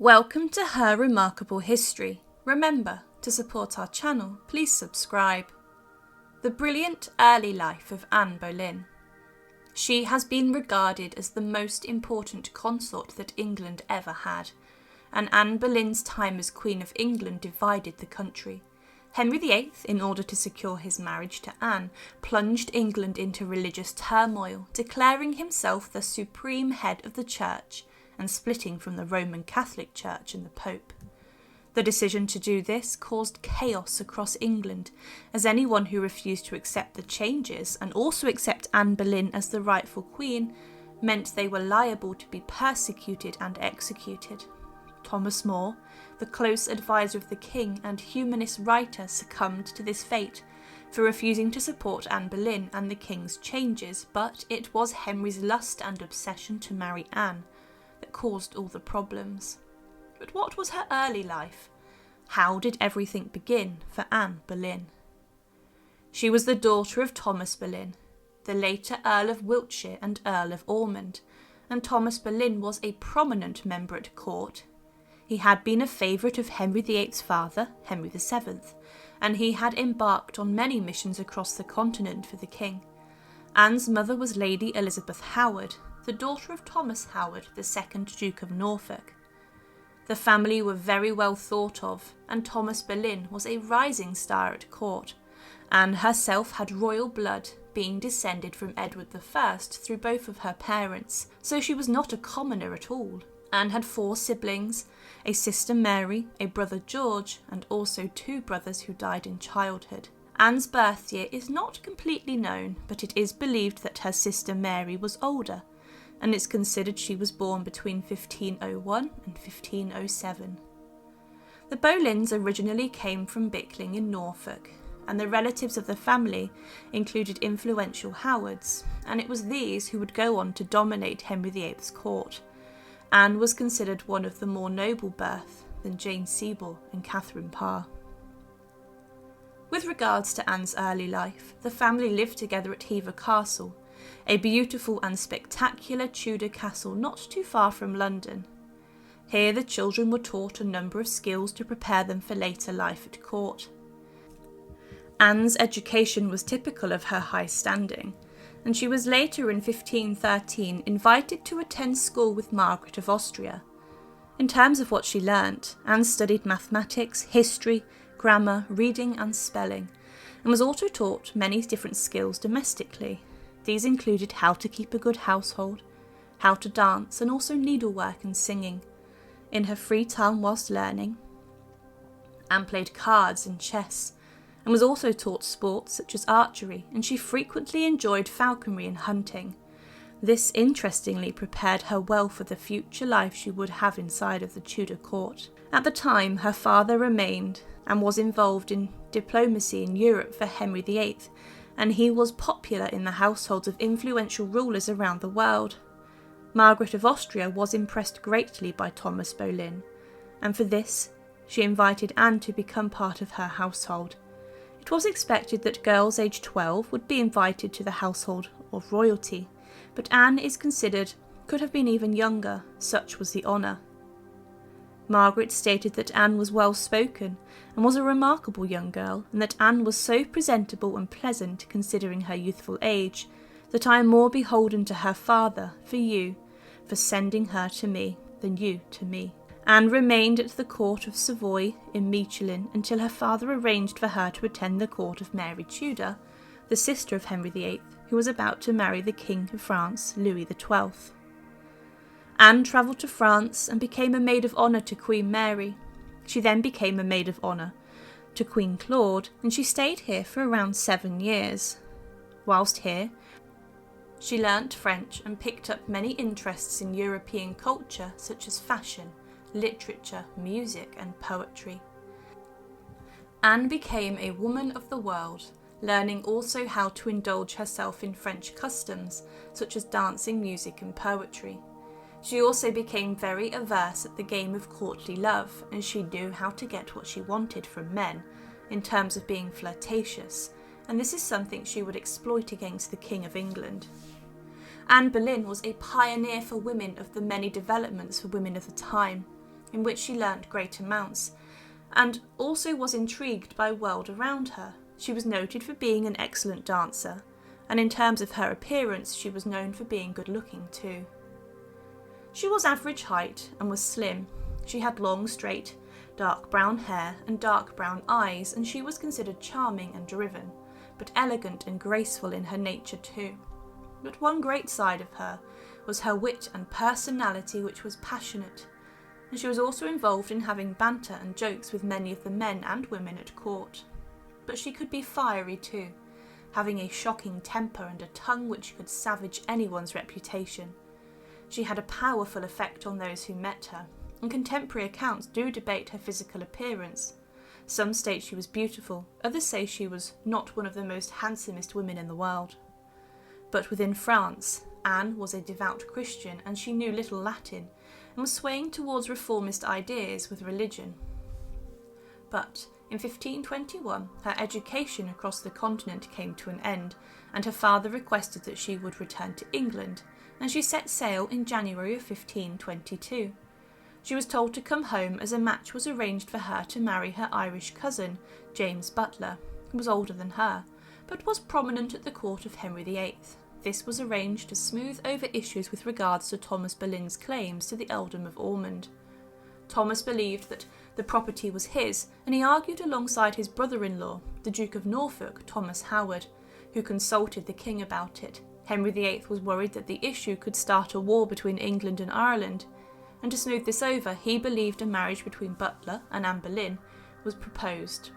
Welcome to Her Remarkable History. Remember, to support our channel, please subscribe. The brilliant early life of Anne Boleyn. She has been regarded as the most important consort that England ever had, and Anne Boleyn's time as Queen of England divided the country. Henry VIII, in order to secure his marriage to Anne, plunged England into religious turmoil, declaring himself the supreme head of the church and splitting from the Roman Catholic Church and the Pope. The decision to do this caused chaos across England, as anyone who refused to accept the changes and also accept Anne Boleyn as the rightful queen meant they were liable to be persecuted and executed. Thomas More, the close advisor of the king and humanist writer, succumbed to this fate for refusing to support Anne Boleyn and the king's changes, but it was Henry's lust and obsession to marry Anne that caused all the problems. But what was her early life? How did everything begin for Anne Boleyn? She was the daughter of Thomas Boleyn, the later Earl of Wiltshire and Earl of Ormond, and Thomas Boleyn was a prominent member at court. He had been a favourite of Henry VIII's father, Henry VII, and he had embarked on many missions across the continent for the king. Anne's mother was Lady Elizabeth Howard, the daughter of Thomas Howard, the second Duke of Norfolk. The family were very well thought of, and Thomas Boleyn was a rising star at court. Anne herself had royal blood, being descended from Edward I through both of her parents, so she was not a commoner at all. Anne had 4 siblings, a sister Mary, a brother George, and also 2 brothers who died in childhood. Anne's birth year is not completely known, but it is believed that her sister Mary was older, and it's considered she was born between 1501 and 1507. The Boleyns originally came from Bickling in Norfolk, and the relatives of the family included influential Howards, and it was these who would go on to dominate Henry VIII's court. Anne was considered one of the more noble birth than Jane Seymour and Catherine Parr. With regards to Anne's early life, the family lived together at Hever Castle, a beautiful and spectacular Tudor castle not too far from London. Here the children were taught a number of skills to prepare them for later life at court. Anne's education was typical of her high standing, and she was later in 1513 invited to attend school with Margaret of Austria. In terms of what she learnt, Anne studied mathematics, history, grammar, reading and spelling, and was also taught many different skills domestically. These included how to keep a good household, how to dance, and also needlework and singing. In her free time whilst learning, Anne played cards and chess, and was also taught sports such as archery, and she frequently enjoyed falconry and hunting. This interestingly prepared her well for the future life she would have inside of the Tudor court. At the time, her father remained and was involved in diplomacy in Europe for Henry VIII, and he was popular in the households of influential rulers around the world. Margaret of Austria was impressed greatly by Thomas Boleyn, and for this she invited Anne to become part of her household. It was expected that girls aged 12 would be invited to the household of royalty, but Anne is considered could have been even younger, such was the honour. Margaret stated that Anne was well spoken and was a remarkable young girl, and that Anne was so presentable and pleasant considering her youthful age, that I am more beholden to her father, for sending her to me, than you to me. Anne remained at the court of Savoy in Mechlin until her father arranged for her to attend the court of Mary Tudor, the sister of Henry VIII, who was about to marry the King of France, Louis XII. Anne travelled to France and became a maid of honour to Queen Mary. She then became a maid of honour to Queen Claude, and she stayed here for around 7 years. Whilst here, she learnt French and picked up many interests in European culture such as fashion, literature, music and poetry. Anne became a woman of the world, learning also how to indulge herself in French customs such as dancing, music and poetry. She also became very averse at the game of courtly love, and she knew how to get what she wanted from men, in terms of being flirtatious, and this is something she would exploit against the King of England. Anne Boleyn was a pioneer for women of the many developments for women of the time. in which she learnt great amounts, and also was intrigued by the world around her. She was noted for being an excellent dancer, and in terms of her appearance she was known for being good looking too. She was average height and was slim. She had long, straight, dark brown hair and dark brown eyes, and she was considered charming and driven, but elegant and graceful in her nature too. But one great side of her was her wit and personality, which was passionate, and she was also involved in having banter and jokes with many of the men and women at court. But she could be fiery too, having a shocking temper and a tongue which could savage anyone's reputation. She had a powerful effect on those who met her, and contemporary accounts do debate her physical appearance. Some state she was beautiful, others say she was not one of the most handsomest women in the world. But within France, Anne was a devout Christian, and she knew little Latin, and was swaying towards reformist ideas with religion. But in 1521, her education across the continent came to an end, and her father requested that she would return to England, and she set sail in January of 1522. She was told to come home as a match was arranged for her to marry her Irish cousin, James Butler, who was older than her, but was prominent at the court of Henry VIII. This was arranged to smooth over issues with regards to Thomas Boleyn's claims to the earldom of Ormond. Thomas believed that the property was his, and he argued alongside his brother-in-law, the Duke of Norfolk, Thomas Howard, who consulted the king about it. Henry VIII was worried that the issue could start a war between England and Ireland, and to smooth this over, he believed a marriage between Butler and Anne Boleyn was proposed.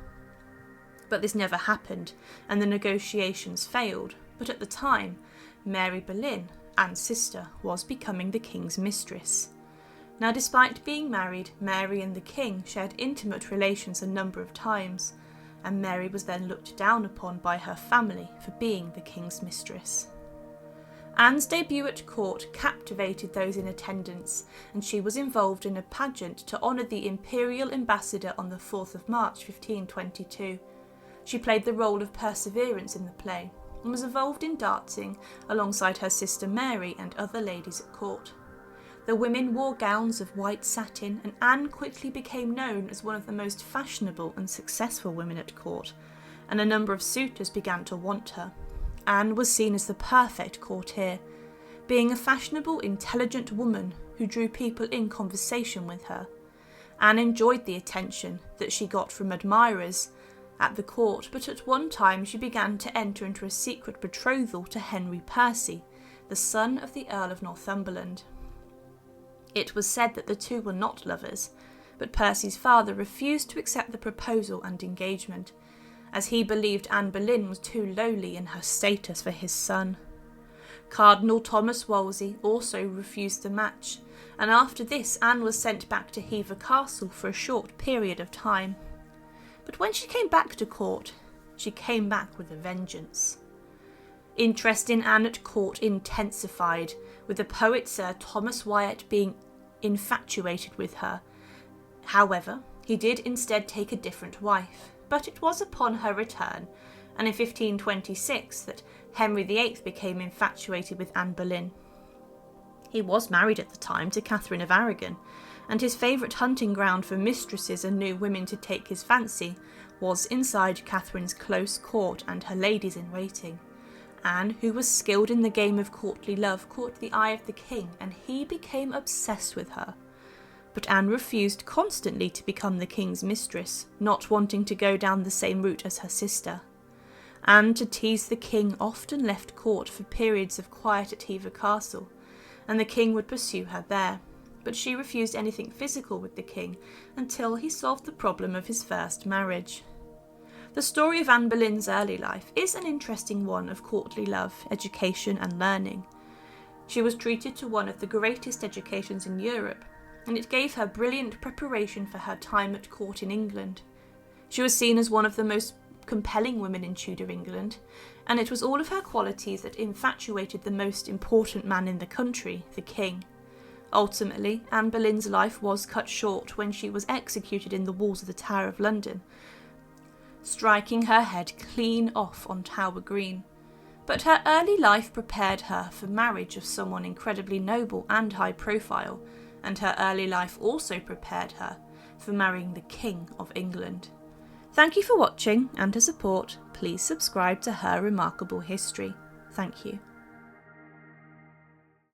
But this never happened, and the negotiations failed. But at the time, Mary Boleyn, Anne's sister, was becoming the king's mistress. Now, despite being married, Mary and the king shared intimate relations a number of times, and Mary was then looked down upon by her family for being the king's mistress. Anne's debut at court captivated those in attendance, and she was involved in a pageant to honour the imperial ambassador on the 4th of March 1522. She played the role of Perseverance in the play, and was involved in dancing alongside her sister Mary and other ladies at court. The women wore gowns of white satin, and Anne quickly became known as one of the most fashionable and successful women at court, and a number of suitors began to want her. Anne was seen as the perfect courtier, being a fashionable, intelligent woman who drew people in conversation with her. Anne enjoyed the attention that she got from admirers at the court, but at one time she began to enter into a secret betrothal to Henry Percy, the son of the Earl of Northumberland. It was said that the two were not lovers, but Percy's father refused to accept the proposal and engagement, as he believed Anne Boleyn was too lowly in her status for his son. Cardinal Thomas Wolsey also refused the match, and after this Anne was sent back to Hever Castle for a short period of time. But when she came back to court, she came back with a vengeance. Interest in Anne at court intensified, with the poet Sir Thomas Wyatt being infatuated with her. However, he did instead take a different wife, but it was upon her return, and in 1526, that Henry VIII became infatuated with Anne Boleyn. He was married at the time to Catherine of Aragon, and his favourite hunting ground for mistresses and new women to take his fancy was inside Catherine's close court and her ladies-in-waiting. Anne, who was skilled in the game of courtly love, caught the eye of the king, and he became obsessed with her. But Anne refused constantly to become the king's mistress, not wanting to go down the same route as her sister. Anne, to tease the king, often left court for periods of quiet at Hever Castle, and the king would pursue her there. But she refused anything physical with the king until he solved the problem of his first marriage. The story of Anne Boleyn's early life is an interesting one of courtly love, education and learning. She was treated to one of the greatest educations in Europe, and it gave her brilliant preparation for her time at court in England. She was seen as one of the most compelling women in Tudor England, and it was all of her qualities that infatuated the most important man in the country, the king. Ultimately, Anne Boleyn's life was cut short when she was executed in the walls of the Tower of London, striking her head clean off on Tower Green. But her early life prepared her for marriage of someone incredibly noble and high profile, and her early life also prepared her for marrying the King of England. Thank you for watching, and to support, please subscribe to Her Remarkable History. Thank you.